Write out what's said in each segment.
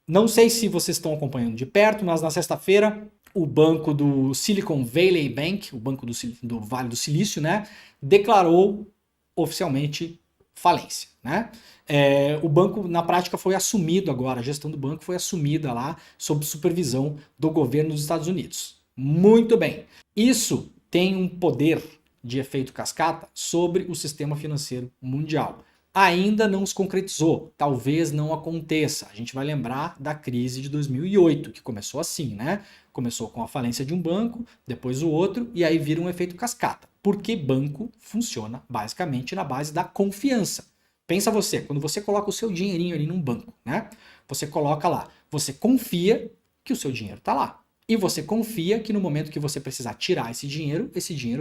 Não sei se vocês estão acompanhando de perto, mas na sexta-feira o banco do Silicon Valley Bank, o banco do Vale do Silício, né, declarou oficialmente falência, né? O banco, na prática, foi assumido agora, a gestão do banco foi assumida lá sob supervisão do governo dos Estados Unidos. Muito bem. Isso tem um poder de efeito cascata sobre o sistema financeiro mundial. Ainda não se concretizou, talvez não aconteça. A gente vai lembrar da crise de 2008, que começou assim, né? Começou com a falência de um banco, depois o outro, e aí vira um efeito cascata. Porque banco funciona basicamente na base da confiança. Pensa você, quando você coloca o seu dinheirinho ali num banco, né? Você coloca lá, você confia que o seu dinheiro está lá. E você confia que no momento que você precisar tirar esse dinheiro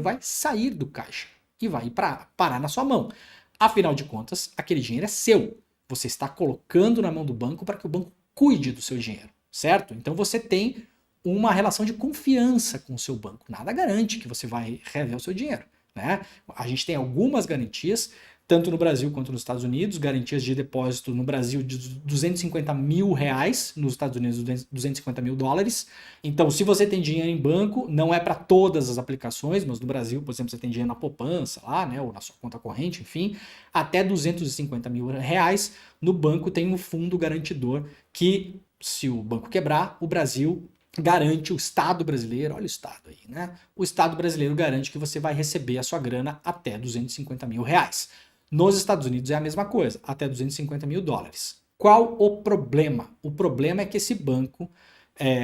vai sair do caixa e vai parar na sua mão. Afinal de contas, aquele dinheiro é seu. Você está colocando na mão do banco para que o banco cuide do seu dinheiro, certo? Então você tem uma relação de confiança com o seu banco. Nada garante que você vai reaver o seu dinheiro, né? A gente tem algumas garantias, tanto no Brasil quanto nos Estados Unidos, garantias de depósito no Brasil de 250 mil reais, nos Estados Unidos 250 mil dólares. Então, se você tem dinheiro em banco, não é para todas as aplicações, mas no Brasil, por exemplo, você tem dinheiro na poupança lá, né, ou na sua conta corrente, enfim, até 250 mil reais, no banco tem um fundo garantidor que, se o banco quebrar, o Brasil garante, o Estado brasileiro, olha o Estado aí, né? O Estado brasileiro garante que você vai receber a sua grana até 250 mil reais. Nos Estados Unidos é a mesma coisa, até 250 mil dólares. Qual o problema? O problema é que esse banco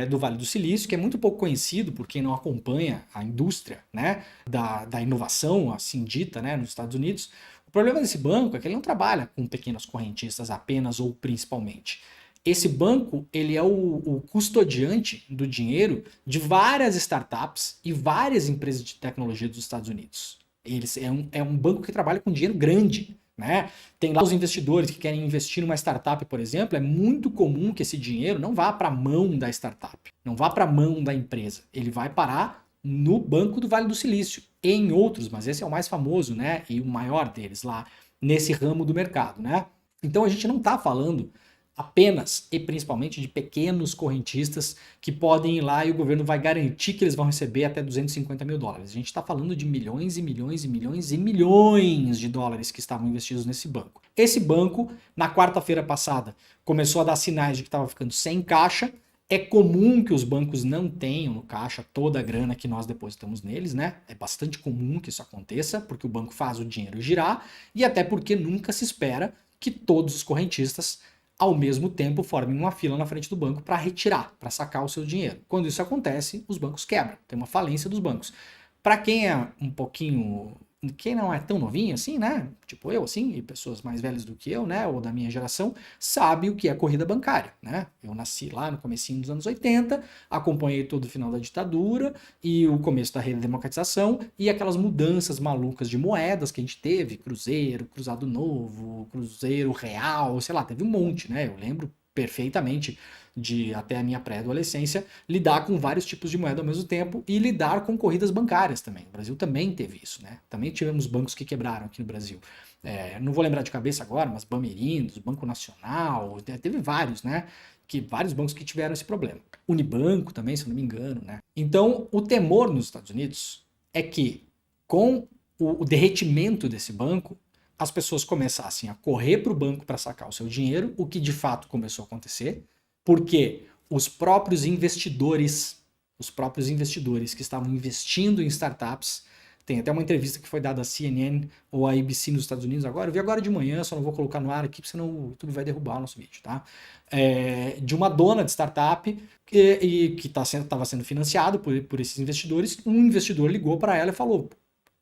do Vale do Silício, que é muito pouco conhecido por quem não acompanha a indústria, né, da inovação, assim dita, né, nos Estados Unidos, o problema desse banco é que ele não trabalha com pequenos correntistas apenas ou principalmente. Esse banco, ele é o custodiante do dinheiro de várias startups e várias empresas de tecnologia dos Estados Unidos. É um banco que trabalha com dinheiro grande, né? Tem lá os investidores que querem investir numa startup, por exemplo, é muito comum que esse dinheiro não vá para a mão da startup, não vá para a mão da empresa. Ele vai parar no Banco do Vale do Silício e em outros, mas esse é o mais famoso, né? E o maior deles lá nesse ramo do mercado, né? Então a gente não está falando apenas e principalmente de pequenos correntistas que podem ir lá e o governo vai garantir que eles vão receber até 250 mil dólares. A gente está falando de milhões e milhões e milhões e milhões de dólares que estavam investidos nesse banco. Esse banco, na quarta-feira passada, começou a dar sinais de que estava ficando sem caixa. É comum que os bancos não tenham no caixa toda a grana que nós depositamos neles, né? É bastante comum que isso aconteça, porque o banco faz o dinheiro girar e até porque nunca se espera que todos os correntistas ao mesmo tempo formem uma fila na frente do banco para retirar, para sacar o seu dinheiro. Quando isso acontece, os bancos quebram, tem uma falência dos bancos. Para quem é um pouquinho, quem não é tão novinho assim, né? Tipo eu assim, e pessoas mais velhas do que eu, né, ou da minha geração, sabe o que é corrida bancária, né? Eu nasci lá no comecinho dos anos 80, acompanhei todo o final da ditadura e o começo da redemocratização e aquelas mudanças malucas de moedas que a gente teve, Cruzeiro, Cruzado Novo, Cruzeiro Real, sei lá, teve um monte, né? Eu lembro perfeitamente de até a minha pré-adolescência lidar com vários tipos de moeda ao mesmo tempo e lidar com corridas bancárias também. O Brasil também teve isso, né? Também tivemos bancos que quebraram aqui no Brasil. Não vou lembrar de cabeça agora, mas Bamerindos, Banco Nacional, teve vários, né? Vários bancos que tiveram esse problema. Unibanco também, se eu não me engano, né? Então, o temor nos Estados Unidos é que com o derretimento desse banco, as pessoas começassem a correr para o banco para sacar o seu dinheiro, o que de fato começou a acontecer, porque os próprios investidores que estavam investindo em startups, tem até uma entrevista que foi dada à CNN ou à ABC nos Estados Unidos agora, eu vi agora de manhã, só não vou colocar no ar aqui, porque senão o YouTube vai derrubar o nosso vídeo, tá? De uma dona de startup que estava sendo financiado por esses investidores, um investidor ligou para ela e falou: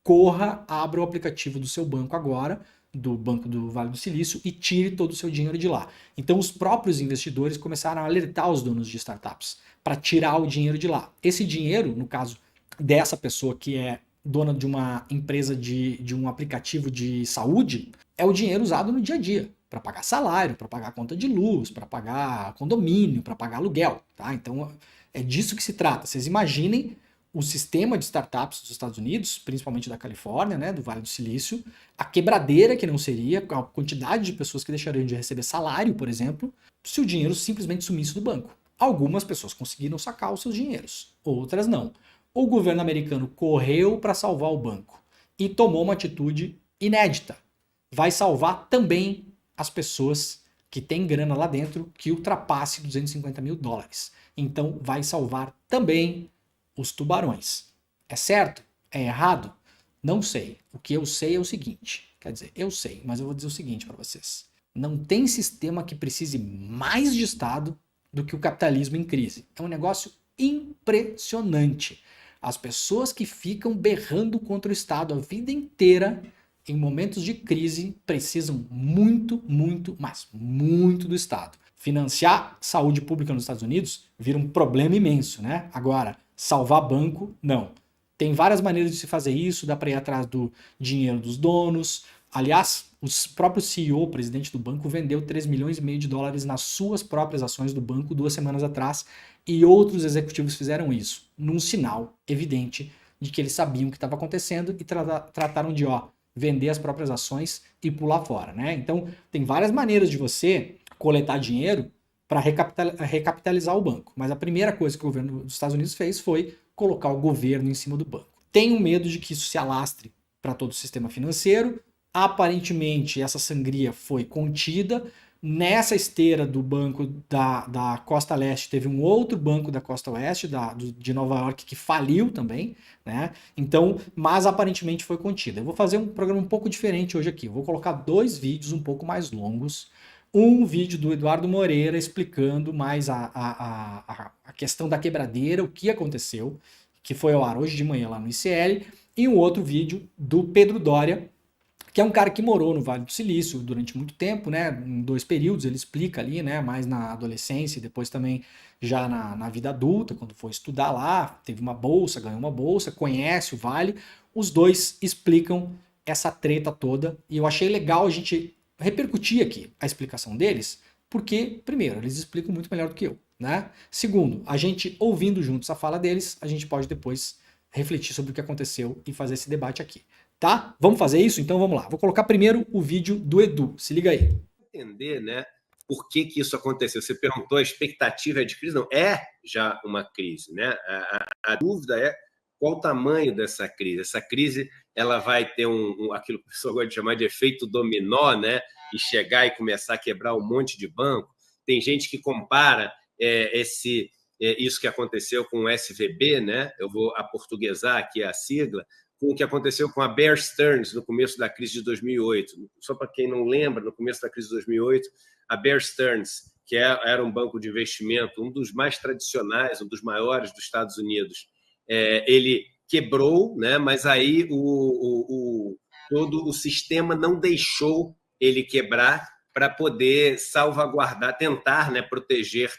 corra, abra o aplicativo do seu banco agora, do Banco do Vale do Silício, e tire todo o seu dinheiro de lá. Então os próprios investidores começaram a alertar os donos de startups para tirar o dinheiro de lá. Esse dinheiro, no caso dessa pessoa que é dona de uma empresa de um aplicativo de saúde, é o dinheiro usado no dia a dia, para pagar salário, para pagar conta de luz, para pagar condomínio, para pagar aluguel, tá? Então é disso que se trata. Vocês imaginem o sistema de startups dos Estados Unidos, principalmente da Califórnia, né, do Vale do Silício, a quebradeira que não seria, a quantidade de pessoas que deixariam de receber salário, por exemplo, se o dinheiro simplesmente sumisse do banco. Algumas pessoas conseguiram sacar os seus dinheiros, outras não. O governo americano correu para salvar o banco e tomou uma atitude inédita. Vai salvar também as pessoas que têm grana lá dentro que ultrapasse $250 mil. Então vai salvar também os tubarões. É certo? É errado? Não sei. O que eu sei é o seguinte. Quer dizer, eu sei, mas eu vou dizer o seguinte para vocês. Não tem sistema que precise mais de Estado do que o capitalismo em crise. É um negócio impressionante. As pessoas que ficam berrando contra o Estado a vida inteira, em momentos de crise, precisam muito, muito, mas muito do Estado. Financiar saúde pública nos Estados Unidos vira um problema imenso, né? Agora, salvar banco, não. Tem várias maneiras de se fazer isso, dá para ir atrás do dinheiro dos donos. Aliás, o próprio CEO, o presidente do banco, vendeu 3,5 milhões de dólares nas suas próprias ações do banco 2 semanas atrás, e outros executivos fizeram isso, num sinal evidente de que eles sabiam o que estava acontecendo e trataram de vender as próprias ações e pular fora, né? Então, tem várias maneiras de você coletar dinheiro para recapitalizar o banco. Mas a primeira coisa que o governo dos Estados Unidos fez foi colocar o governo em cima do banco. Tenho medo de que isso se alastre para todo o sistema financeiro. Aparentemente, essa sangria foi contida. Nessa esteira do banco da Costa Leste, teve um outro banco da Costa Oeste, de Nova York, que faliu também, né? Então, mas aparentemente foi contida. Eu vou fazer um programa um pouco diferente hoje aqui. Eu vou colocar 2 vídeos um pouco mais longos. Um vídeo do Eduardo Moreira explicando mais a questão da quebradeira, o que aconteceu, que foi ao ar hoje de manhã lá no ICL, e um outro vídeo do Pedro Doria, que é um cara que morou no Vale do Silício durante muito tempo, né? Em 2 períodos, ele explica ali, né? Mais na adolescência e depois também já na vida adulta, quando foi estudar lá, teve uma bolsa, ganhou uma bolsa, conhece o Vale. Os dois explicam essa treta toda e eu achei legal a gente repercutir aqui a explicação deles, porque, primeiro, eles explicam muito melhor do que eu, né? Segundo, a gente ouvindo juntos a fala deles, a gente pode depois refletir sobre o que aconteceu e fazer esse debate aqui. Tá? Vamos fazer isso? Então vamos lá. Vou colocar primeiro o vídeo do Edu. Se liga aí. Entender, né? Por que isso aconteceu? Você perguntou, a expectativa é de crise? Não, é já uma crise, né? A dúvida é qual o tamanho dessa crise. Essa crise ela vai ter aquilo que o pessoal gosta de chamar de efeito dominó, né? E chegar e começar a quebrar um monte de banco. Tem gente que compara isso que aconteceu com o SVB, né? Eu vou aportuguesar aqui a sigla, com o que aconteceu com a Bear Stearns no começo da crise de 2008. Só para quem não lembra, no começo da crise de 2008, a Bear Stearns, que era um banco de investimento, um dos mais tradicionais, um dos maiores dos Estados Unidos, ele quebrou, né? Mas aí todo o sistema não deixou ele quebrar para poder salvaguardar, tentar, né, proteger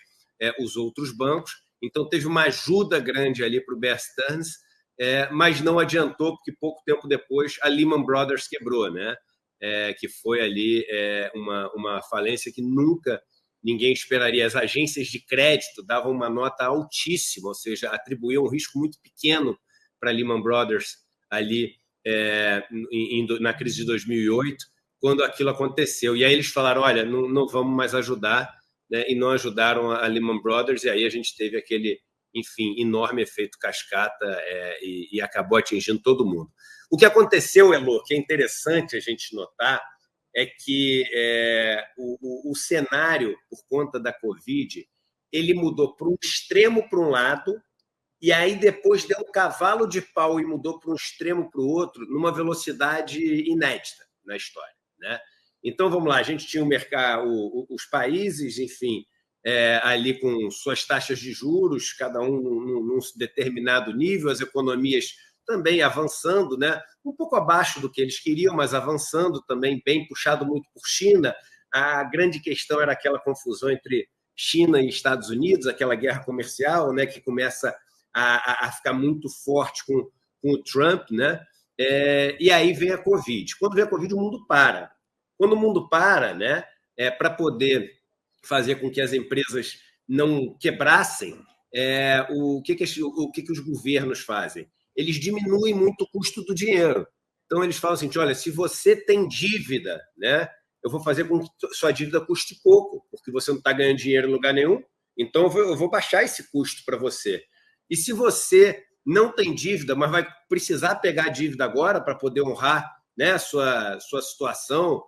os outros bancos. Então, teve uma ajuda grande ali para o Bear Stearns, mas não adiantou, porque pouco tempo depois a Lehman Brothers quebrou, né? Que foi ali uma falência que nunca ninguém esperaria. As agências de crédito davam uma nota altíssima, ou seja, atribuíam um risco muito pequeno para a Lehman Brothers ali na crise de 2008, quando aquilo aconteceu. E aí eles falaram, olha, não vamos mais ajudar, né? E não ajudaram a Lehman Brothers, e aí a gente teve aquele, enfim, enorme efeito cascata e acabou atingindo todo mundo. O que aconteceu, Elô, que é interessante a gente notar, é que o cenário, por conta da Covid, ele mudou para um extremo para um lado, e aí depois deu um cavalo de pau e mudou para um extremo para o outro, numa velocidade inédita na história, né? Então, vamos lá, a gente tinha os países, enfim, ali com suas taxas de juros, cada um num determinado nível, as economias também avançando, né? Um pouco abaixo do que eles queriam, mas avançando também, bem puxado muito por China. A grande questão era aquela confusão entre China e Estados Unidos, aquela guerra comercial, né, que começa a ficar muito forte com o Trump, né? E aí vem a Covid. Quando vem a Covid, o mundo para. Quando o mundo para, né, para poder fazer com que as empresas não quebrassem, o que os governos fazem? Eles diminuem muito o custo do dinheiro. Então, eles falam assim, olha, se você tem dívida, né, eu vou fazer com que sua dívida custe pouco, porque você não está ganhando dinheiro em lugar nenhum, então eu vou baixar esse custo para você. E se você não tem dívida, mas vai precisar pegar a dívida agora para poder honrar, né, a sua situação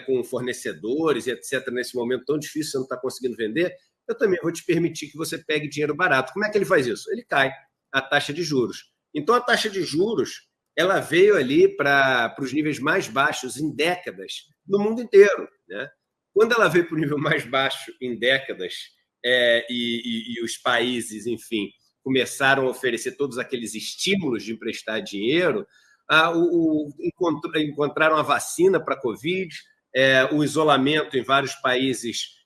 com fornecedores, etc., nesse momento tão difícil, você não está conseguindo vender, eu também vou te permitir que você pegue dinheiro barato. Como é que ele faz isso? Ele cai a taxa de juros. Então, a taxa de juros ela veio ali para os níveis mais baixos em décadas no mundo inteiro, né? Quando ela veio para o nível mais baixo em décadas e os países, enfim, começaram a oferecer todos aqueles estímulos de emprestar dinheiro, encontraram a vacina para a Covid, o isolamento em vários países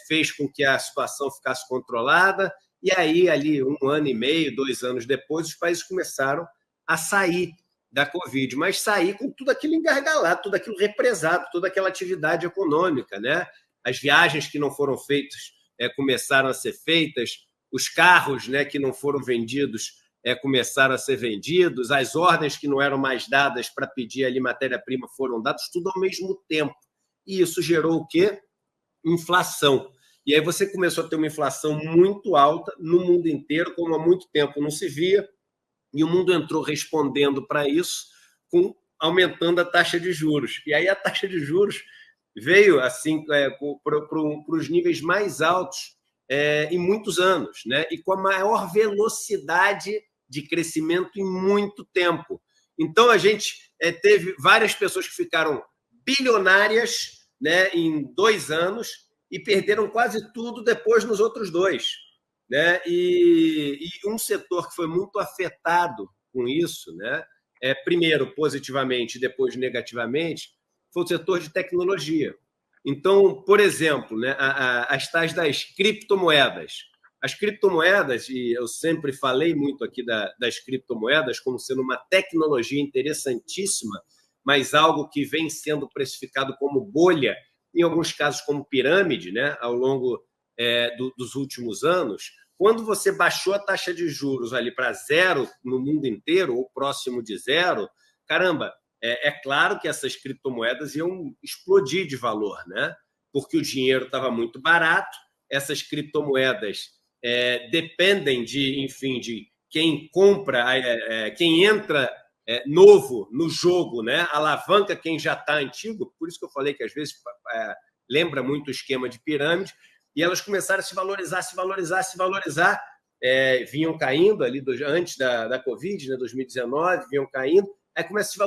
fez com que a situação ficasse controlada, e aí, ali, 1 ano e meio, 2 anos depois, os países começaram a sair da Covid, mas sair com tudo aquilo engargalado, tudo aquilo represado, toda aquela atividade econômica, né? As viagens que não foram feitas começaram a ser feitas, os carros, né, que não foram vendidos começaram a ser vendidos, as ordens que não eram mais dadas para pedir ali matéria-prima foram dadas, tudo ao mesmo tempo. E isso gerou o quê? Inflação. E aí você começou a ter uma inflação muito alta no mundo inteiro, como há muito tempo não se via, e o mundo entrou respondendo para isso, aumentando a taxa de juros. E aí a taxa de juros veio assim para os níveis mais altos em muitos anos, né? E com a maior velocidade de crescimento em muito tempo. Então, a gente teve várias pessoas que ficaram bilionárias, né, em 2 anos e perderam quase tudo depois nos outros 2. Né? E um setor que foi muito afetado com isso, né? Primeiro positivamente e depois negativamente, foi o setor de tecnologia. Então, por exemplo, né, as tais das criptomoedas. As criptomoedas, e eu sempre falei muito aqui das criptomoedas como sendo uma tecnologia interessantíssima, mas algo que vem sendo precificado como bolha, em alguns casos como pirâmide, né, ao longo dos últimos anos. Quando você baixou a taxa de juros ali para 0 no mundo inteiro, ou próximo de 0, caramba, é claro que essas criptomoedas iam explodir de valor, né? Porque o dinheiro estava muito barato, essas criptomoedas dependem enfim, de quem compra, quem entra novo no jogo, né? Alavanca quem já está antigo, por isso que eu falei que às vezes lembra muito o esquema de pirâmide, e elas começaram a se valorizar, vinham caindo ali antes da Covid, né, 2019, vinham caindo, aí começa a se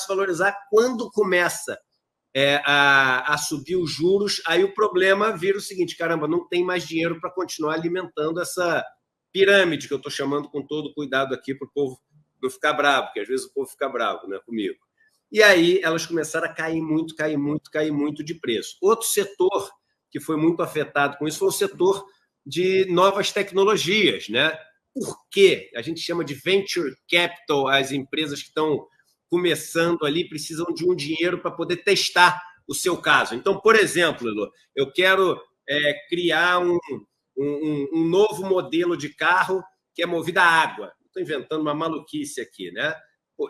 valorizar, quando começa a subir os juros, aí o problema vira o seguinte, caramba, não tem mais dinheiro para continuar alimentando essa pirâmide, que eu estou chamando com todo cuidado aqui para o povo não ficar bravo, porque às vezes o povo fica bravo, né, comigo. E aí elas começaram a cair muito de preço. Outro setor que foi muito afetado com isso foi o setor de novas tecnologias, né? Por quê? A gente chama de venture capital, as empresas que estão começando ali precisam de um dinheiro para poder testar o seu caso. Então, por exemplo, Lilo, eu quero criar um novo modelo de carro que é movido a água. Estou inventando uma maluquice aqui, né?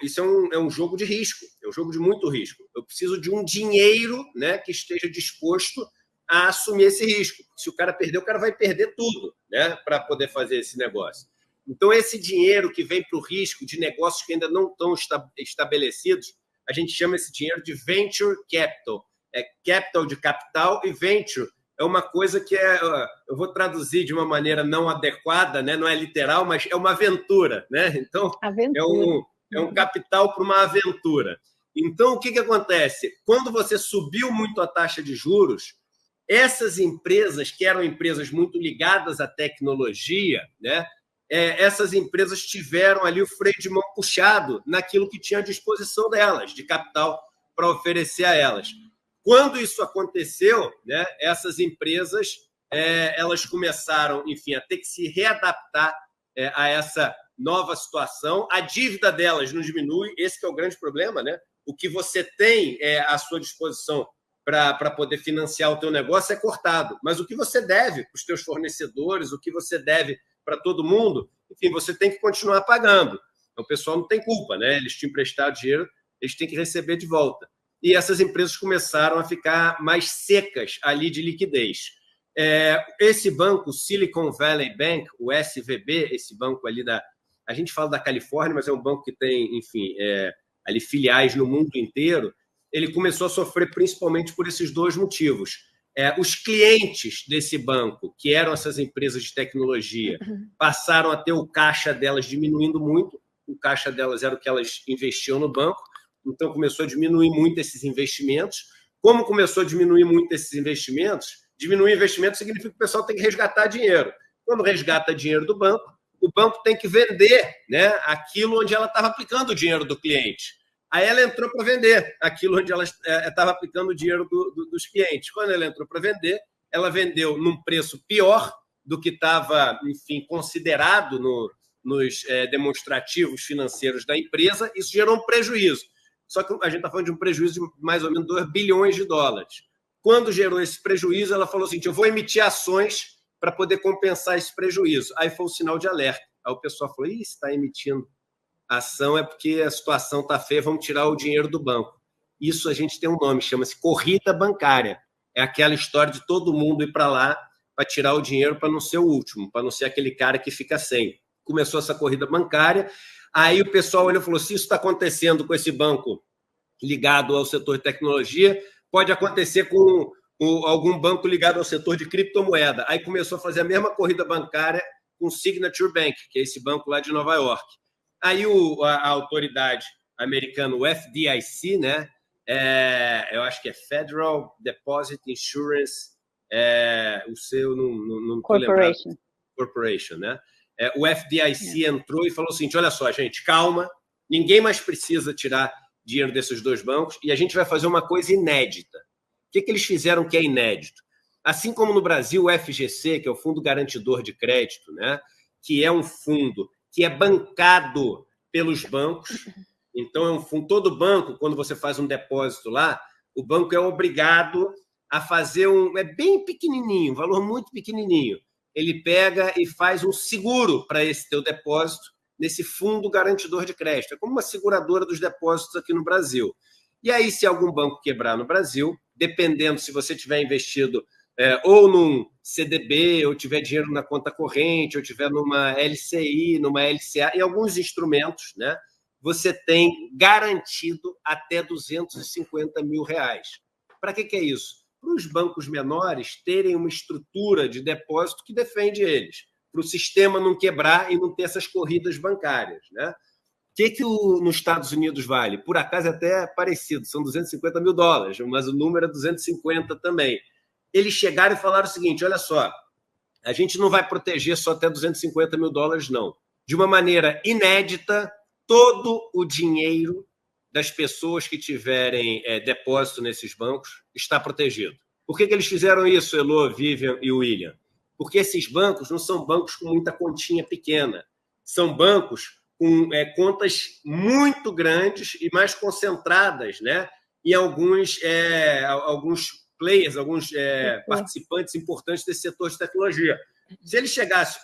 Isso é um jogo de risco, é um jogo de muito risco. Eu preciso de um dinheiro, né, que esteja disposto a assumir esse risco. Se o cara perder, o cara vai perder tudo, né, para poder fazer esse negócio. Então, esse dinheiro que vem para o risco de negócios que ainda não estão estabelecidos, a gente chama esse dinheiro de venture capital. Capital de capital e venture é uma coisa que eu vou traduzir de uma maneira não adequada, né, não é literal, mas é uma aventura, né? Então, aventura. É um capital para uma aventura. Então, o que acontece? Quando você subiu muito a taxa de juros, essas empresas, que eram empresas muito ligadas à tecnologia, né, essas empresas tiveram ali o freio de mão puxado naquilo que tinha à disposição delas, de capital para oferecer a elas. Quando isso aconteceu, né, essas empresas elas começaram, enfim, a ter que se readaptar a essa nova situação. A dívida delas não diminui, esse que é o grande problema, né? O que você tem à sua disposição para poder financiar o teu negócio é cortado, mas o que você deve para os teus fornecedores, o que você deve para todo mundo, enfim, você tem que continuar pagando. Então, o pessoal não tem culpa, né? Eles te emprestaram dinheiro, eles têm que receber de volta. E essas empresas começaram a ficar mais secas ali de liquidez. Esse banco, Silicon Valley Bank, o SVB, esse banco ali a gente fala da Califórnia, mas é um banco que tem, enfim, ali filiais no mundo inteiro. Ele começou a sofrer principalmente por esses dois motivos. Os clientes desse banco, que eram essas empresas de tecnologia, passaram a ter o caixa delas diminuindo muito. O caixa delas era o que elas investiam no banco, então começou a diminuir muito esses investimentos. Como começou a diminuir muito esses investimentos, diminuir investimento significa que o pessoal tem que resgatar dinheiro. Quando resgata dinheiro do banco, o banco tem que vender, né, aquilo onde ela estava aplicando o dinheiro do cliente. Aí ela entrou para vender aquilo onde ela estava aplicando o dinheiro dos clientes. Quando ela entrou para vender, ela vendeu num preço pior do que estava, enfim, considerado nos demonstrativos financeiros da empresa. Isso gerou um prejuízo. Só que a gente está falando de um prejuízo de mais ou menos 2 bilhões de dólares. Quando gerou esse prejuízo, ela falou assim, eu vou emitir ações para poder compensar esse prejuízo. Aí foi o sinal de alerta. Aí o pessoal falou, se está emitindo ação é porque a situação está feia, vamos tirar o dinheiro do banco. Isso a gente tem um nome, chama-se corrida bancária. É aquela história de todo mundo ir para lá para tirar o dinheiro para não ser o último, para não ser aquele cara que fica sem. Começou essa corrida bancária, aí o pessoal olhou e falou, se isso está acontecendo com esse banco ligado ao setor de tecnologia, pode acontecer com algum banco ligado ao setor de criptomoeda. Aí começou a fazer a mesma corrida bancária com o Signature Bank, que é esse banco lá de Nova York. Aí a autoridade americana, o FDIC, né? Eu acho que é Federal Deposit Insurance, o seu não estou lembrado. Corporation, né? O FDIC entrou e falou assim, olha só, gente, calma, ninguém mais precisa tirar dinheiro desses dois bancos e a gente vai fazer uma coisa inédita. O que eles fizeram que é inédito? Assim como no Brasil, o FGC, que é o Fundo Garantidor de Crédito, né? Que é um fundo que é bancado pelos bancos. Então, é um fundo, todo banco, quando você faz um depósito lá, o banco é obrigado a fazer é bem pequenininho, um valor muito pequenininho. Ele pega e faz um seguro para esse teu depósito nesse fundo garantidor de crédito. É como uma seguradora dos depósitos aqui no Brasil. E aí, se algum banco quebrar no Brasil, dependendo se você tiver investido ou num CDB, ou tiver dinheiro na conta corrente, ou tiver numa LCI, numa LCA, em alguns instrumentos, né, você tem garantido até R$250 mil. Para que é isso? Para os bancos menores terem uma estrutura de depósito que defende eles, para o sistema não quebrar e não ter essas corridas bancárias, né? O que nos Estados Unidos vale? Por acaso é até parecido, são $250 mil, mas o número é 250 também. Eles chegaram e falaram o seguinte, olha só, a gente não vai proteger só até $250 mil, não. De uma maneira inédita, todo o dinheiro das pessoas que tiverem depósito nesses bancos está protegido. Por que eles fizeram isso, Elô, Vivian e William? Porque esses bancos não são bancos com muita continha pequena. São bancos com contas muito grandes e mais concentradas, né? E alguns players, alguns participantes importantes desse setor de tecnologia. Se ele chegasse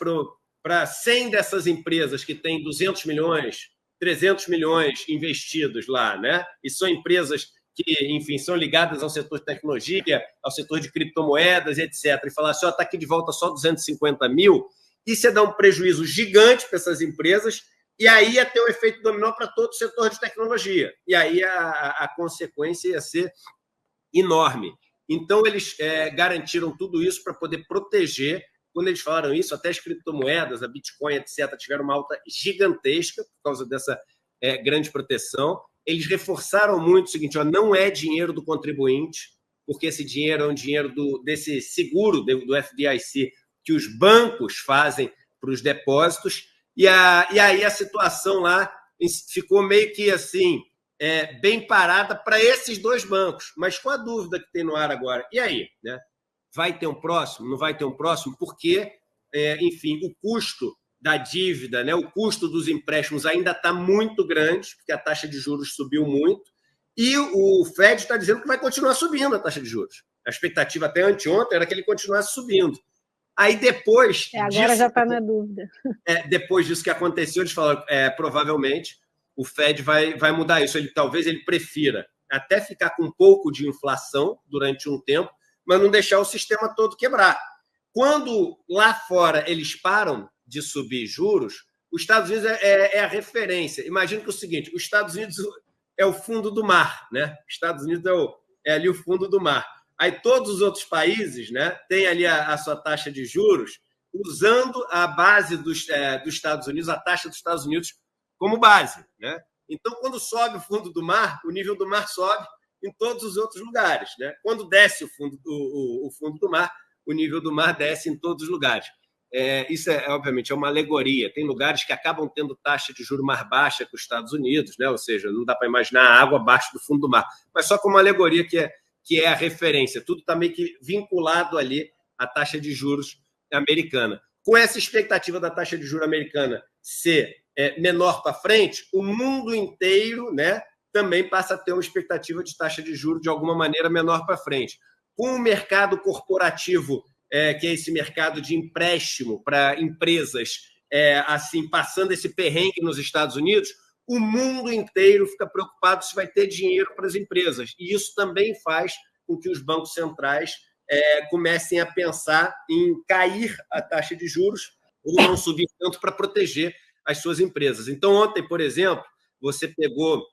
para 100 dessas empresas que têm 200 milhões, 300 milhões investidos lá, né? E são empresas que, enfim, são ligadas ao setor de tecnologia, ao setor de criptomoedas, etc., e falasse, está aqui de volta só 250 mil, isso ia dar um prejuízo gigante para essas empresas, e aí ia ter um efeito dominó para todo o setor de tecnologia. E aí a consequência ia ser enorme. Então, eles garantiram tudo isso para poder proteger. Quando eles falaram isso, até as criptomoedas, a Bitcoin, etc., tiveram uma alta gigantesca por causa dessa grande proteção. Eles reforçaram muito o seguinte, não é dinheiro do contribuinte, porque esse dinheiro é um dinheiro desse seguro do FDIC que os bancos fazem para os depósitos. E aí a situação lá ficou meio que assim, bem parada para esses dois bancos. Mas com a dúvida que tem no ar agora, e aí? Né? Vai ter um próximo? Não vai ter um próximo? Porque, enfim, o custo da dívida, né, o custo dos empréstimos ainda está muito grande, porque a taxa de juros subiu muito, e o Fed está dizendo que vai continuar subindo a taxa de juros. A expectativa até anteontem era que ele continuasse subindo. Aí depois agora disso, já está na dúvida. Depois disso que aconteceu, eles falaram, provavelmente o Fed vai mudar isso. Talvez ele prefira até ficar com um pouco de inflação durante um tempo, mas não deixar o sistema todo quebrar. Quando lá fora eles param de subir juros, os Estados Unidos é a referência. Imagina que é o seguinte, os Estados Unidos é o fundo do mar, né? Os Estados Unidos é ali o fundo do mar. Aí todos os outros países, né, têm ali a sua taxa de juros usando a base dos Estados Unidos, a taxa dos Estados Unidos como base, né? Então, quando sobe o fundo do mar, o nível do mar sobe em todos os outros lugares, né? Quando desce o fundo do mar, o nível do mar desce em todos os lugares. Isso, obviamente, é uma alegoria. Tem lugares que acabam tendo taxa de juros mais baixa que os Estados Unidos, né? Ou seja, não dá para imaginar a água abaixo do fundo do mar, mas só como uma alegoria que é a referência. Tudo está meio que vinculado ali à taxa de juros americana. Com essa expectativa da taxa de juros americana ser menor para frente, o mundo inteiro, né, também passa a ter uma expectativa de taxa de juros de alguma maneira menor para frente. Com o mercado corporativo, que é esse mercado de empréstimo para empresas, assim, passando esse perrengue nos Estados Unidos, o mundo inteiro fica preocupado se vai ter dinheiro para as empresas. E isso também faz com que os bancos centrais comecem a pensar em cair a taxa de juros ou não subir tanto para proteger as suas empresas. Então, ontem, por exemplo, você pegou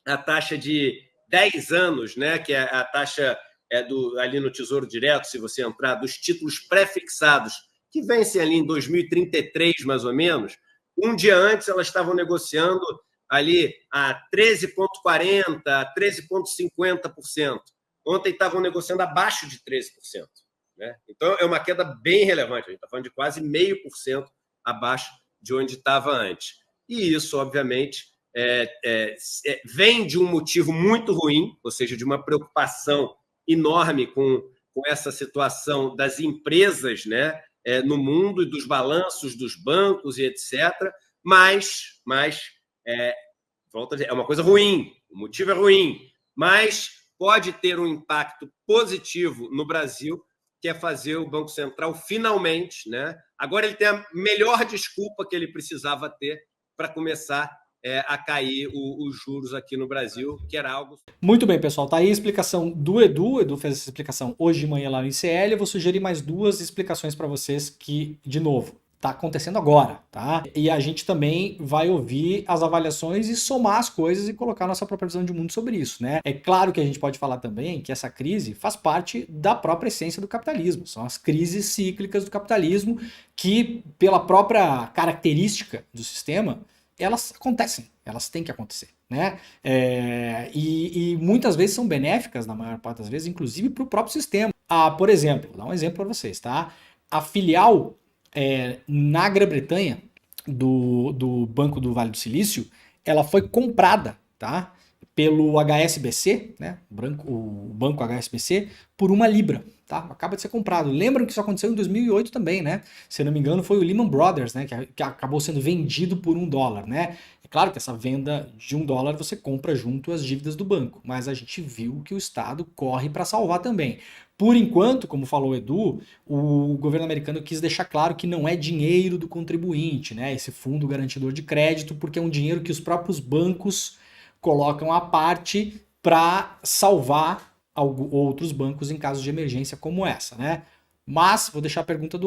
a taxa de 10 anos, né, que é a taxa ali no Tesouro Direto, se você entrar, dos títulos pré-fixados, que vencem ali em 2033, mais ou menos. Um dia antes, elas estavam negociando ali a 13,40%, a 13,50%. Ontem estavam negociando abaixo de 13%. Né? Então, é uma queda bem relevante. A gente está falando de quase 0,5% abaixo de onde estava antes. E isso, obviamente, vem de um motivo muito ruim, ou seja, de uma preocupação enorme com essa situação das empresas, né, no mundo e dos balanços dos bancos e etc. Mas volta a dizer, é uma coisa ruim, o motivo é ruim, mas pode ter um impacto positivo no Brasil, que é fazer o Banco Central finalmente, né? Agora ele tem a melhor desculpa que ele precisava ter para começar a cair os juros aqui no Brasil, que era algo... Muito bem, pessoal. Tá aí a explicação do Edu. O Edu fez essa explicação hoje de manhã lá no ICL. Eu vou sugerir mais duas explicações para vocês que, de novo, tá acontecendo agora, tá? E a gente também vai ouvir as avaliações e somar as coisas e colocar nossa própria visão de mundo sobre isso, né? É claro que a gente pode falar também que essa crise faz parte da própria essência do capitalismo. São as crises cíclicas do capitalismo que, pela própria característica do sistema, elas acontecem, elas têm que acontecer, né? E muitas vezes são benéficas, na maior parte das vezes, inclusive para o próprio sistema. Por exemplo, vou dar um exemplo para vocês, tá? A filial na Grã-Bretanha do Banco do Vale do Silício, ela foi comprada, tá? Pelo HSBC, né? O banco HSBC, por 1 libra, tá? Acaba de ser comprado. Lembram que isso aconteceu em 2008 também, né? Se eu não me engano, foi o Lehman Brothers, né? Que acabou sendo vendido por $1, né? É claro que essa venda de $1 você compra junto às dívidas do banco, mas a gente viu que o Estado corre para salvar também. Por enquanto, como falou o Edu, o governo americano quis deixar claro que não é dinheiro do contribuinte, né? Esse fundo garantidor de crédito, porque é um dinheiro que os próprios bancos colocam à parte para salvar outros bancos em caso de emergência como essa, né? Mas vou deixar a pergunta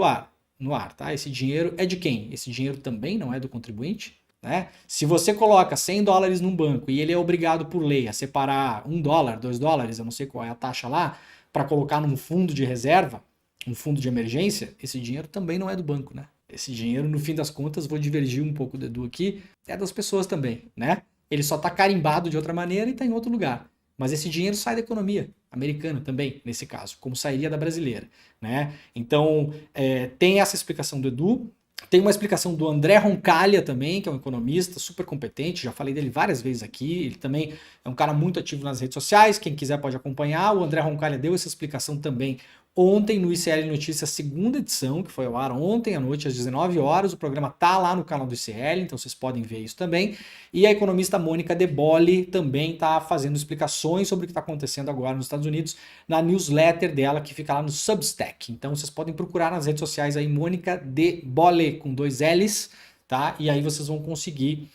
no ar, tá? Esse dinheiro é de quem? Esse dinheiro também não é do contribuinte? Né? Se você coloca $100 num banco e ele é obrigado por lei a separar $1, $2, eu não sei qual é a taxa lá, para colocar num fundo de reserva, um fundo de emergência, esse dinheiro também não é do banco, né? Esse dinheiro, no fim das contas, vou divergir um pouco do Edu aqui, é das pessoas também, né? Ele só está carimbado de outra maneira e está em outro lugar. Mas esse dinheiro sai da economia americana também, nesse caso, como sairia da brasileira, né? Então, tem essa explicação do Edu. Tem uma explicação do André Roncalha também, que é um economista super competente, já falei dele várias vezes aqui, ele também é um cara muito ativo nas redes sociais, quem quiser pode acompanhar, o André Roncalha deu essa explicação também ontem no ICL Notícias, segunda edição, que foi ao ar ontem à noite às 19 horas. O programa tá lá no canal do ICL, então vocês podem ver isso também. E a economista Mônica De Bolle também está fazendo explicações sobre o que está acontecendo agora nos Estados Unidos na newsletter dela, que fica lá no Substack. Então vocês podem procurar nas redes sociais aí Mônica De Bolle, com 2 L's, tá? E aí vocês vão conseguir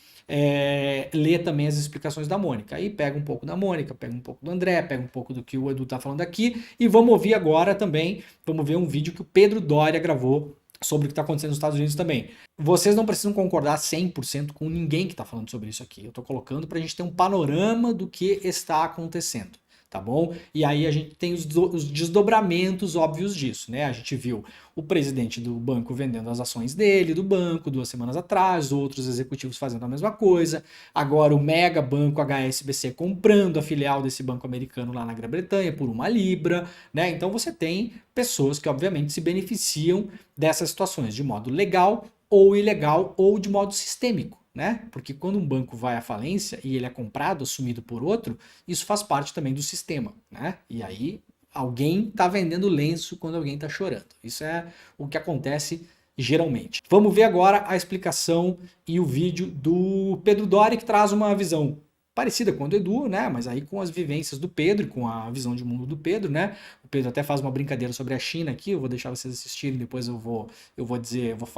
ler também as explicações da Mônica. Aí pega um pouco da Mônica, pega um pouco do André, pega um pouco do que o Edu tá falando aqui, e vamos ouvir agora também, vamos ver um vídeo que o Pedro Doria gravou sobre o que está acontecendo nos Estados Unidos também. Vocês não precisam concordar 100% com ninguém que está falando sobre isso aqui. Eu estou colocando para a gente ter um panorama do que está acontecendo. Tá bom? E aí a gente tem os desdobramentos óbvios disso, né? A gente viu o presidente do banco vendendo as ações dele, do banco, 2 semanas atrás, outros executivos fazendo a mesma coisa. Agora o mega banco HSBC comprando a filial desse banco americano lá na Grã-Bretanha por 1 libra, né? Então você tem pessoas que obviamente se beneficiam dessas situações de modo legal ou ilegal ou de modo sistêmico. Né? Porque quando um banco vai à falência e ele é comprado, assumido por outro, isso faz parte também do sistema, né? E aí alguém está vendendo lenço quando alguém está chorando. Isso é o que acontece geralmente. Vamos ver agora a explicação e o vídeo do Pedro Doria, que traz uma visão parecida com a do Edu, né? Mas aí com as vivências do Pedro e com a visão de mundo do Pedro, né? O Pedro até faz uma brincadeira sobre a China aqui, eu vou deixar vocês assistirem, depois eu vou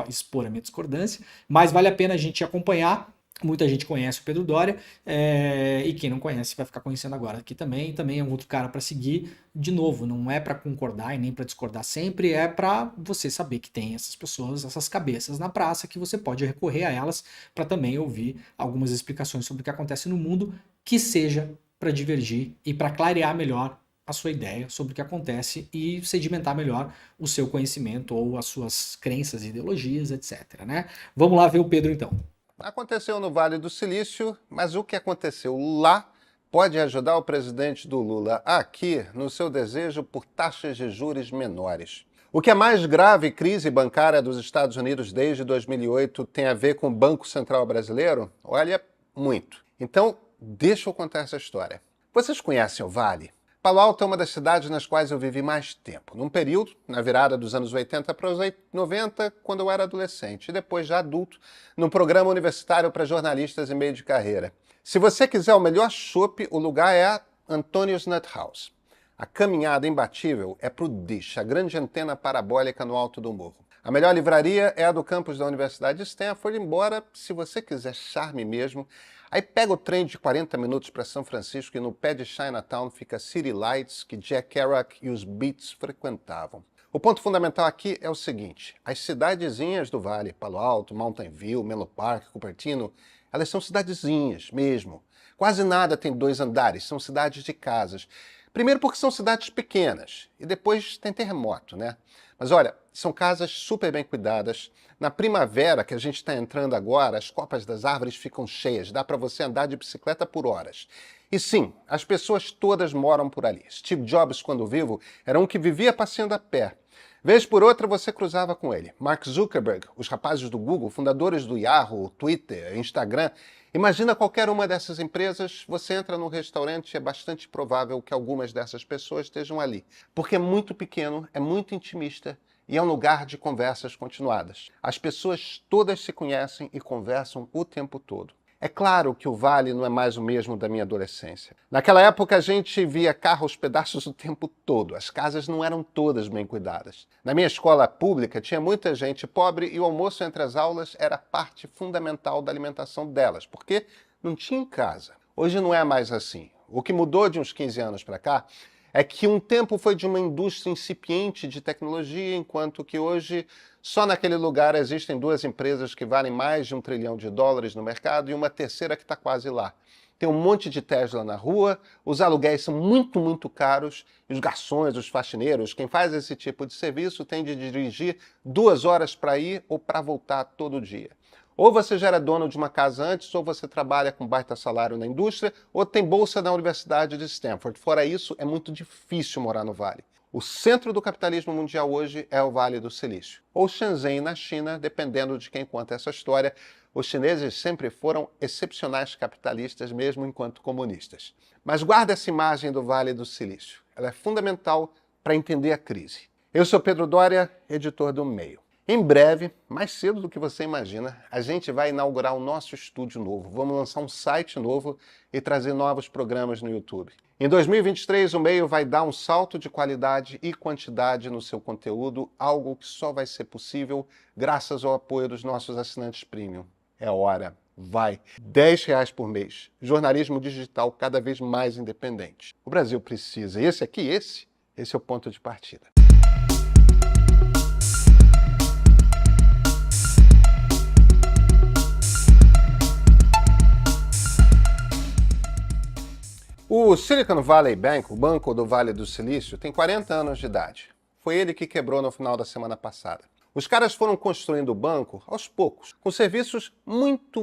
expor a minha discordância, mas vale a pena a gente acompanhar. Muita gente conhece o Pedro Doria, e quem não conhece vai ficar conhecendo agora aqui também. Também é um outro cara para seguir. De novo, não é para concordar e nem para discordar sempre, é para você saber que tem essas pessoas, essas cabeças na praça, que você pode recorrer a elas para também ouvir algumas explicações sobre o que acontece no mundo, que seja para divergir e para clarear melhor a sua ideia sobre o que acontece e sedimentar melhor o seu conhecimento ou as suas crenças, ideologias, etc. Né? Vamos lá ver o Pedro então. Aconteceu no Vale do Silício, mas o que aconteceu lá pode ajudar o presidente do Lula aqui no seu desejo por taxas de juros menores. O que é mais grave crise bancária dos Estados Unidos desde 2008 tem a ver com o Banco Central brasileiro? Olha, muito. Então, deixa eu contar essa história. Vocês conhecem o Vale? Palo Alto é uma das cidades nas quais eu vivi mais tempo. Num período, na virada dos anos 80 para os 90, quando eu era adolescente, e depois já adulto, num programa universitário para jornalistas em meio de carreira. Se você quiser o melhor chopp, o lugar é a Antonius Nut House. A caminhada imbatível é para o Dish, a grande antena parabólica no alto do morro. A melhor livraria é a do campus da Universidade de Stanford, embora, se você quiser charme mesmo, aí pega o trem de 40 minutos para São Francisco e no pé de Chinatown fica City Lights, que Jack Kerouac e os Beats frequentavam. O ponto fundamental aqui é o seguinte: as cidadezinhas do Vale, Palo Alto, Mountain View, Menlo Park, Cupertino, elas são cidadezinhas mesmo. Quase nada tem 2 andares, são cidades de casas. Primeiro porque são cidades pequenas e depois tem terremoto, né? Mas olha, são casas super bem cuidadas. Na primavera, que a gente está entrando agora, as copas das árvores ficam cheias, dá para você andar de bicicleta por horas. E sim, as pessoas todas moram por ali. Steve Jobs, quando vivo, era um que vivia passeando a pé. Vez por outra você cruzava com ele. Mark Zuckerberg, os rapazes do Google, fundadores do Yahoo, Twitter, Instagram. Imagina qualquer uma dessas empresas, você entra num restaurante e é bastante provável que algumas dessas pessoas estejam ali. Porque é muito pequeno, é muito intimista e é um lugar de conversas continuadas. As pessoas todas se conhecem e conversam o tempo todo. É claro que o Vale não é mais o mesmo da minha adolescência. Naquela época a gente via carro aos pedaços o tempo todo. As casas não eram todas bem cuidadas. Na minha escola pública tinha muita gente pobre e o almoço entre as aulas era parte fundamental da alimentação delas, porque não tinha em casa. Hoje não é mais assim. O que mudou de uns 15 anos para cá é que um tempo foi de uma indústria incipiente de tecnologia, enquanto que hoje só naquele lugar existem 2 empresas que valem mais de $1 trilhão no mercado e uma terceira que está quase lá. Tem um monte de Tesla na rua, os aluguéis são muito, muito caros, e os garçons, os faxineiros, quem faz esse tipo de serviço tem de dirigir 2 horas para ir ou para voltar todo dia. Ou você já era dono de uma casa antes, ou você trabalha com baita salário na indústria, ou tem bolsa na Universidade de Stanford. Fora isso, é muito difícil morar no Vale. O centro do capitalismo mundial hoje é o Vale do Silício. Ou Shenzhen, na China, dependendo de quem conta essa história. Os chineses sempre foram excepcionais capitalistas, mesmo enquanto comunistas. Mas guarda essa imagem do Vale do Silício. Ela é fundamental para entender a crise. Eu sou Pedro Doria, editor do Meio. Em breve, mais cedo do que você imagina, a gente vai inaugurar o nosso estúdio novo. Vamos lançar um site novo e trazer novos programas no YouTube. Em 2023, o Meio vai dar um salto de qualidade e quantidade no seu conteúdo, algo que só vai ser possível graças ao apoio dos nossos assinantes premium. É hora. Vai. R$10 por mês. Jornalismo digital cada vez mais independente. O Brasil precisa. E esse é o ponto de partida. O Silicon Valley Bank, o Banco do Vale do Silício, tem 40 anos de idade. Foi ele que quebrou no final da semana passada. Os caras foram construindo o banco aos poucos, com serviços muito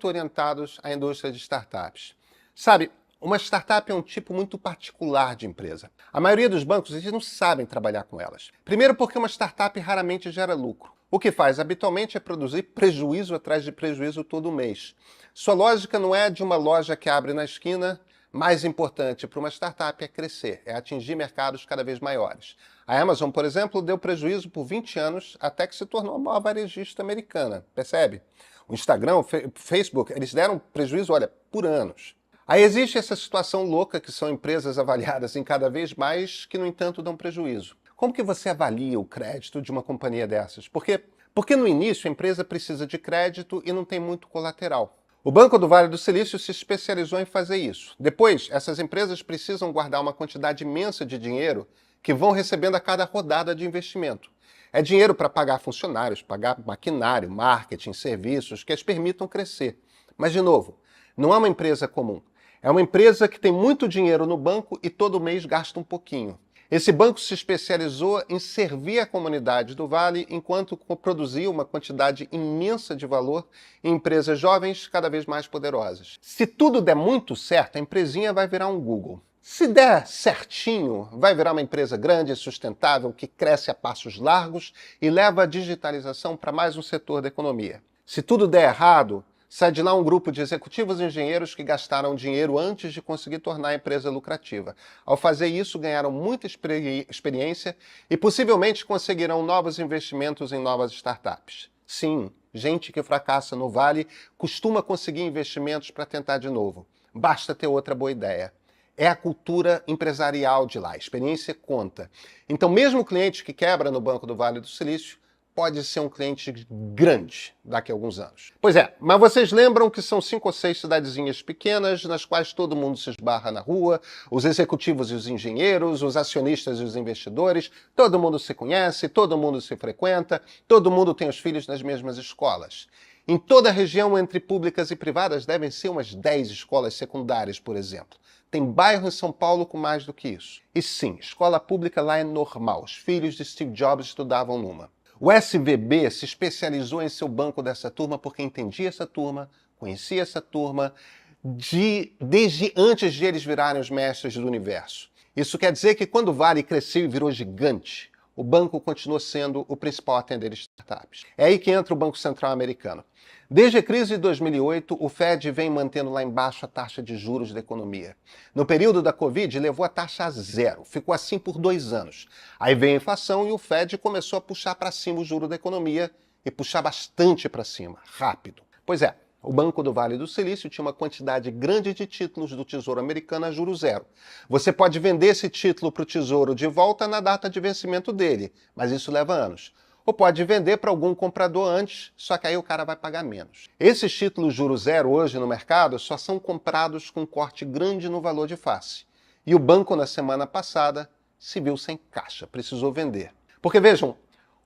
orientados à indústria de startups. Sabe, uma startup é um tipo muito particular de empresa. A maioria dos bancos, eles não sabem trabalhar com elas. Primeiro porque uma startup raramente gera lucro. O que faz habitualmente é produzir prejuízo atrás de prejuízo todo mês. Sua lógica não é de uma loja que abre na esquina. Mais importante para uma startup é crescer, é atingir mercados cada vez maiores. A Amazon, por exemplo, deu prejuízo por 20 anos até que se tornou a maior varejista americana, percebe? O Instagram, o Facebook, eles deram prejuízo, olha, por anos. Aí existe essa situação louca que são empresas avaliadas em cada vez mais que, no entanto, dão prejuízo. Como que você avalia o crédito de uma companhia dessas? Porque no início a empresa precisa de crédito e não tem muito colateral. O Banco do Vale do Silício se especializou em fazer isso. Depois, essas empresas precisam guardar uma quantidade imensa de dinheiro que vão recebendo a cada rodada de investimento. É dinheiro para pagar funcionários, pagar maquinário, marketing, serviços que as permitam crescer. Mas, de novo, não é uma empresa comum. É uma empresa que tem muito dinheiro no banco e todo mês gasta um pouquinho. Esse banco se especializou em servir a comunidade do Vale enquanto produzia uma quantidade imensa de valor em empresas jovens cada vez mais poderosas. Se tudo der muito certo, a empresinha vai virar um Google. Se der certinho, vai virar uma empresa grande e sustentável que cresce a passos largos e leva a digitalização para mais um setor da economia. Se tudo der errado, sai de lá um grupo de executivos e engenheiros que gastaram dinheiro antes de conseguir tornar a empresa lucrativa. Ao fazer isso, ganharam muita experiência e possivelmente conseguirão novos investimentos em novas startups. Sim, gente que fracassa no Vale costuma conseguir investimentos para tentar de novo. Basta ter outra boa ideia. É a cultura empresarial de lá, a experiência conta. Então, mesmo o cliente que quebra no Banco do Vale do Silício pode ser um cliente grande daqui a alguns anos. Pois é, mas vocês lembram que são 5 ou 6 cidadezinhas pequenas nas quais todo mundo se esbarra na rua, os executivos e os engenheiros, os acionistas e os investidores, todo mundo se conhece, todo mundo se frequenta, todo mundo tem os filhos nas mesmas escolas. Em toda a região, entre públicas e privadas, devem ser umas 10 escolas secundárias, por exemplo. Tem bairro em São Paulo com mais do que isso. E sim, escola pública lá é normal. Os filhos de Steve Jobs estudavam numa. O SVB se especializou em ser o banco dessa turma porque entendia essa turma, conhecia essa turma, desde antes de eles virarem os mestres do universo. Isso quer dizer que quando o Vale cresceu e virou gigante, o banco continuou sendo o principal a atender startups. É aí que entra o Banco Central americano. Desde a crise de 2008, o Fed vem mantendo lá embaixo a taxa de juros da economia. No período da Covid, levou a taxa a zero. Ficou assim por 2 anos. Aí veio a inflação e o Fed começou a puxar para cima o juro da economia e puxar bastante para cima, rápido. Pois é, o Banco do Vale do Silício tinha uma quantidade grande de títulos do Tesouro Americano a juro zero. Você pode vender esse título para o Tesouro de volta na data de vencimento dele, mas isso leva anos. Ou pode vender para algum comprador antes, só que aí o cara vai pagar menos. Esses títulos juro zero hoje no mercado só são comprados com um corte grande no valor de face. E o banco na semana passada se viu sem caixa, precisou vender. Porque vejam,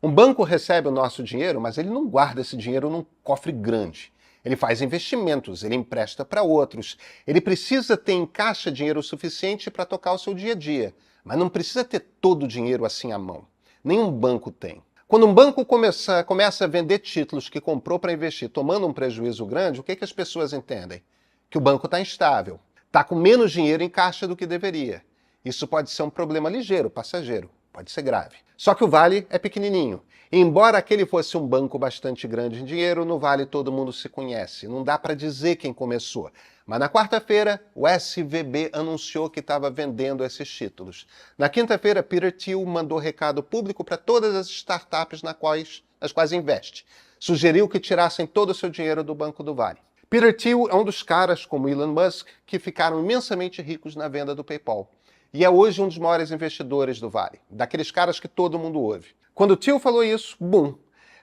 um banco recebe o nosso dinheiro, mas ele não guarda esse dinheiro num cofre grande. Ele faz investimentos, ele empresta para outros. Ele precisa ter em caixa dinheiro suficiente para tocar o seu dia a dia, mas não precisa ter todo o dinheiro assim à mão. Nenhum banco tem. Quando um banco começa a vender títulos que comprou para investir tomando um prejuízo grande, o que as pessoas entendem? Que o banco está instável, está com menos dinheiro em caixa do que deveria. Isso pode ser um problema ligeiro, passageiro, pode ser grave. Só que o Vale é pequenininho Embora aquele fosse um banco bastante grande em dinheiro, no Vale todo mundo se conhece. Não dá para dizer quem começou. Mas na quarta-feira, o SVB anunciou que estava vendendo esses títulos. Na quinta-feira, Peter Thiel mandou recado público para todas as startups nas quais investe. Sugeriu que tirassem todo o seu dinheiro do Banco do Vale. Peter Thiel é um dos caras, como Elon Musk, que ficaram imensamente ricos na venda do PayPal. E é hoje um dos maiores investidores do Vale, daqueles caras que todo mundo ouve. Quando o Thiel falou isso, bum!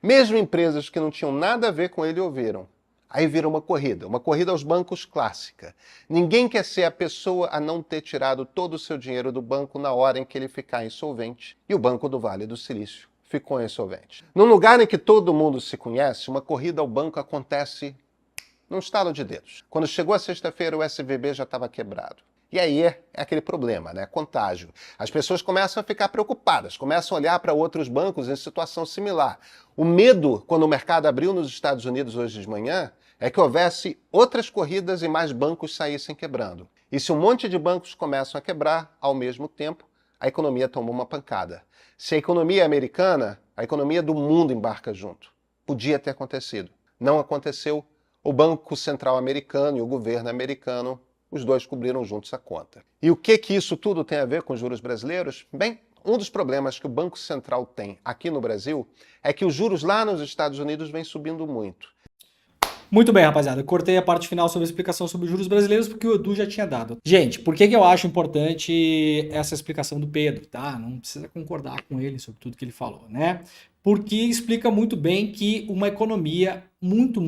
Mesmo empresas que não tinham nada a ver com ele ouviram. Aí vira uma corrida aos bancos clássica. Ninguém quer ser a pessoa a não ter tirado todo o seu dinheiro do banco na hora em que ele ficar insolvente. E o Banco do Vale do Silício ficou insolvente. Num lugar em que todo mundo se conhece, uma corrida ao banco acontece num estalo de dedos. Quando chegou a sexta-feira, o SVB já estava quebrado. E aí é aquele problema, né? Contágio. As pessoas começam a ficar preocupadas, começam a olhar para outros bancos em situação similar. O medo, quando o mercado abriu nos Estados Unidos hoje de manhã, é que houvesse outras corridas e mais bancos saíssem quebrando. E se um monte de bancos começam a quebrar ao mesmo tempo, a economia toma uma pancada. Se a economia é americana, a economia do mundo embarca junto. Podia ter acontecido. Não aconteceu. O Banco Central americano e o governo americano, os dois cobriram juntos a conta. E o que isso tudo tem a ver com os juros brasileiros? Bem, um dos problemas que o Banco Central tem aqui no Brasil é que os juros lá nos Estados Unidos vêm subindo muito. Muito bem, rapaziada. Eu cortei a parte final sobre a explicação sobre os juros brasileiros porque o Edu já tinha dado. Gente, por que eu acho importante essa explicação do Pedro, tá? Não precisa concordar com ele sobre tudo que ele falou, né? Porque explica muito bem que uma economia muito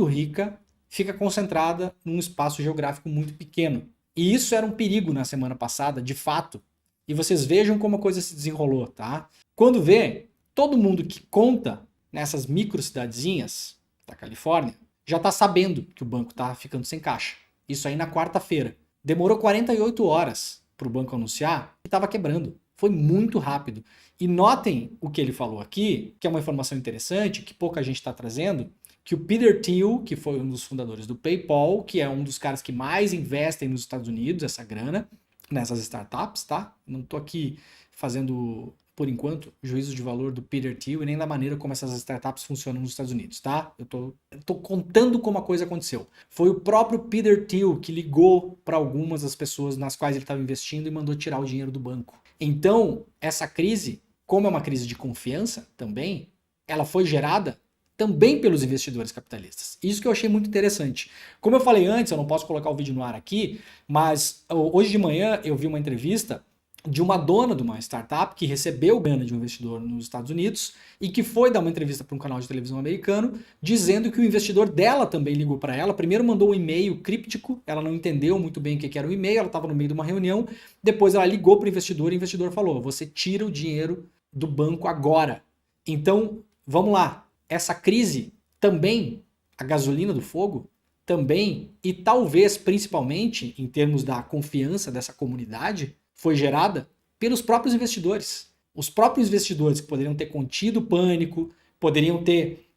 rica fica concentrada num espaço geográfico muito pequeno. E isso era um perigo na semana passada, de fato. E vocês vejam como a coisa se desenrolou, tá? Quando vê, todo mundo que conta nessas micro cidadezinhas da Califórnia já tá sabendo que o banco tá ficando sem caixa. Isso aí na quarta-feira. Demorou 48 horas para o banco anunciar que estava quebrando. Foi muito rápido. E notem o que ele falou aqui, que é uma informação interessante, que pouca gente está trazendo, que o Peter Thiel, que foi um dos fundadores do PayPal, que é um dos caras que mais investem nos Estados Unidos, essa grana, nessas startups, tá? Não estou aqui fazendo, por enquanto, juízo de valor do Peter Thiel e nem da maneira como essas startups funcionam nos Estados Unidos, tá? Eu tô contando como a coisa aconteceu. Foi o próprio Peter Thiel que ligou para algumas das pessoas nas quais ele estava investindo e mandou tirar o dinheiro do banco. Então, essa crise, como é uma crise de confiança também, ela foi gerada também pelos investidores capitalistas. Isso que eu achei muito interessante. Como eu falei antes, eu não posso colocar o vídeo no ar aqui, mas hoje de manhã eu vi uma entrevista de uma dona de uma startup que recebeu grana de um investidor nos Estados Unidos e que foi dar uma entrevista para um canal de televisão americano dizendo que o investidor dela também ligou para ela. Primeiro mandou um e-mail críptico, ela não entendeu muito bem o que era o e-mail, ela estava no meio de uma reunião, depois ela ligou para o investidor e o investidor falou: você tira o dinheiro do banco agora. Então, vamos lá. Essa crise também, a gasolina do fogo, também, e talvez principalmente em termos da confiança dessa comunidade, foi gerada pelos próprios investidores. Os próprios investidores que poderiam ter contido o pânico, poderiam ter,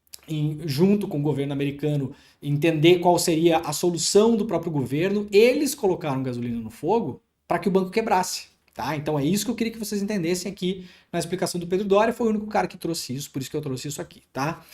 junto com o governo americano, entender qual seria a solução do próprio governo, eles colocaram gasolina no fogo para que o banco quebrasse. Tá? Então é isso que eu queria que vocês entendessem aqui na explicação do Pedro Doria. Foi o único cara que trouxe isso, por isso que eu trouxe isso aqui. Tá?